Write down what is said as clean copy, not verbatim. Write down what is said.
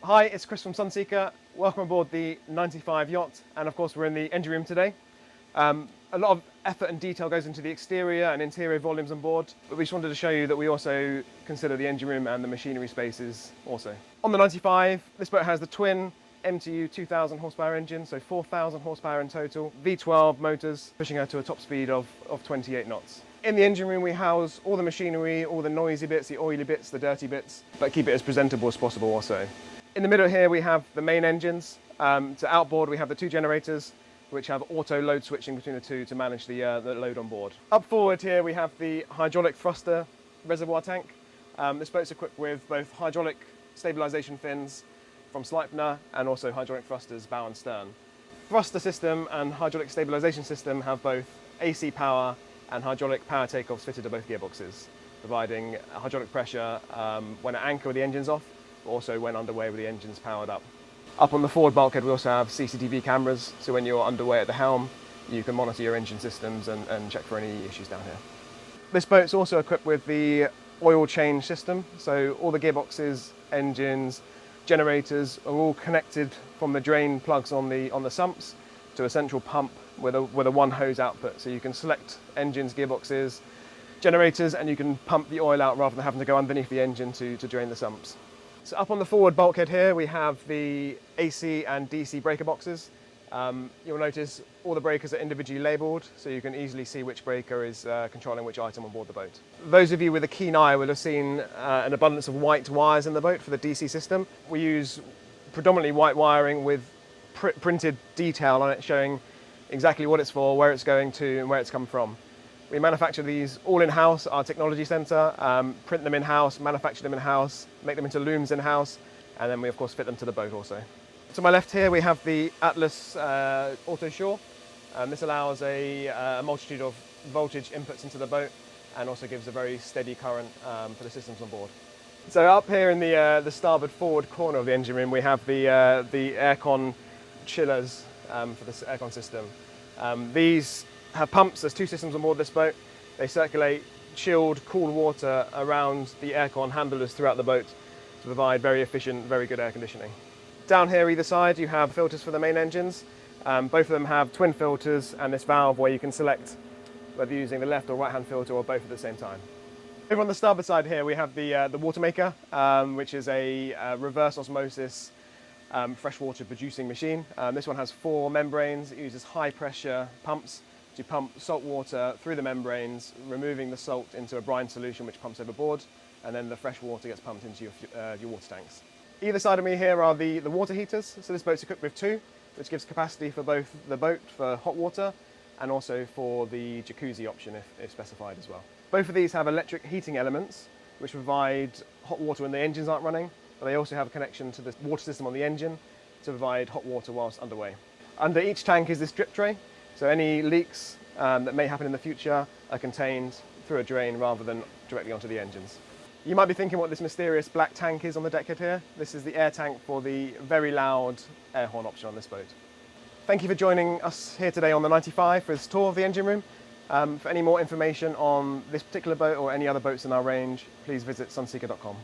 Hi, it's Chris from Sunseeker. Welcome aboard the 95 yacht, and of course we're in the engine room today. A lot of effort and detail goes into the exterior and interior volumes on board, but we just wanted to show you that we also consider the engine room and the machinery spaces also. On the 95, this boat has the twin MTU 2000 horsepower engine, so 4,000 horsepower in total, V12 motors, pushing her to a top speed of 28 knots. In the engine room we house all the machinery, all the noisy bits, the oily bits, the dirty bits, but keep it as presentable as possible also. In the middle here we have the main engines. To outboard we have the two generators which have auto load switching between the two to manage the load on board. Up forward here we have the hydraulic thruster reservoir tank. This boat's equipped with both hydraulic stabilisation fins from Sleipner and also hydraulic thrusters bow and stern. Thruster system and hydraulic stabilisation system have both AC power and hydraulic power takeoffs fitted to both gearboxes, providing hydraulic pressure when at anchor with the engines off, but also when underway with the engines powered up. Up on the forward bulkhead we also have CCTV cameras, so when you're underway at the helm you can monitor your engine systems and check for any issues down here. This boat's also equipped with the oil change system, so all the gearboxes, engines, generators are all connected from the drain plugs on the sumps to a central pump with a one hose output, so you can select engines, gearboxes, generators, and you can pump the oil out rather than having to go underneath the engine to drain the sumps. So up on the forward bulkhead here we have the AC and DC breaker boxes. You'll notice all the breakers are individually labelled, so you can easily see which breaker is controlling which item on board the boat. Those of you with a keen eye will have seen an abundance of white wires in the boat for the DC system. We use predominantly white wiring with printed detail on it showing exactly what it's for, where it's going to and where it's come from. We manufacture these all in-house at our technology centre, print them in-house, manufacture them in-house, make them into looms in-house, and then we of course fit them to the boat also. To my left here we have the Atlas Auto Shore. This allows a multitude of voltage inputs into the boat and also gives a very steady current for the systems on board. So up here in the starboard forward corner of the engine room we have the aircon chillers for this aircon system. These have pumps. There's two systems on board this boat. They circulate chilled, cool water around the aircon handlers throughout the boat to provide very efficient, very good air conditioning. Down here either side you have filters for the main engines. Both of them have twin filters and this valve where you can select whether you're using the left or right hand filter or both at the same time. Over on the starboard side here we have the water maker, which is a reverse osmosis freshwater producing machine. This one has 4 membranes. It uses high pressure pumps to pump salt water through the membranes, removing the salt into a brine solution which pumps overboard, and then the fresh water gets pumped into your water tanks. Either side of me here are the water heaters. So this boat's equipped with 2, which gives capacity for both the boat for hot water and also for the jacuzzi option if specified as well. Both of these have electric heating elements which provide hot water when the engines aren't running, but they also have a connection to the water system on the engine to provide hot water whilst underway. Under each tank is this drip tray, so any leaks that may happen in the future are contained through a drain rather than directly onto the engines. You might be thinking what this mysterious black tank is on the deckhead here. This is the air tank for the very loud air horn option on this boat. Thank you for joining us here today on the 95 for this tour of the engine room. For any more information on this particular boat or any other boats in our range, please visit sunseeker.com.